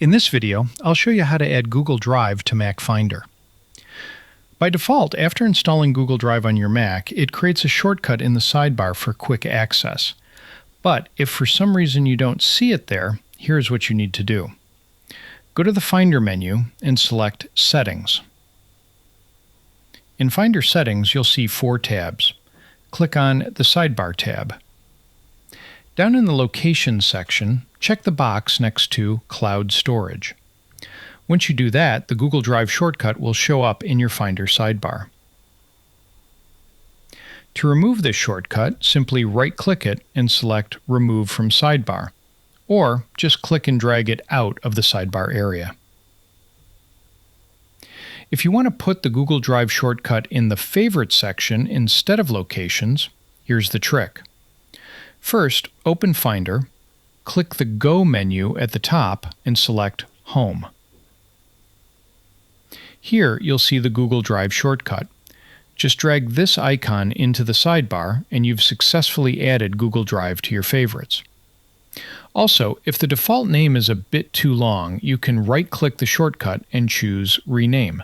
In this video, I'll show you how to add Google Drive to Mac Finder. By default, after installing Google Drive on your Mac, it creates a shortcut in the sidebar for quick access. But if for some reason you don't see it there, here's what you need to do. Go to the Finder menu and select Settings. In Finder Settings, you'll see 4 tabs. Click on the Sidebar tab. Down in the Locations section, check the box next to Cloud Storage. Once you do that, the Google Drive shortcut will show up in your Finder sidebar. To remove this shortcut, simply right-click it and select Remove from Sidebar, or just click and drag it out of the sidebar area. If you want to put the Google Drive shortcut in the Favorites section instead of Locations, here's the trick. First, open Finder, click the Go menu at the top and select Home. Here you'll see the Google Drive shortcut. Just drag this icon into the sidebar and you've successfully added Google Drive to your favorites. Also, if the default name is a bit too long, you can right-click the shortcut and choose Rename.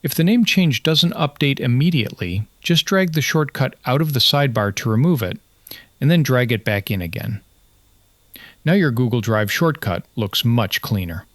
If the name change doesn't update immediately, just drag the shortcut out of the sidebar to remove it, and then drag it back in again. Now your Google Drive shortcut looks much cleaner.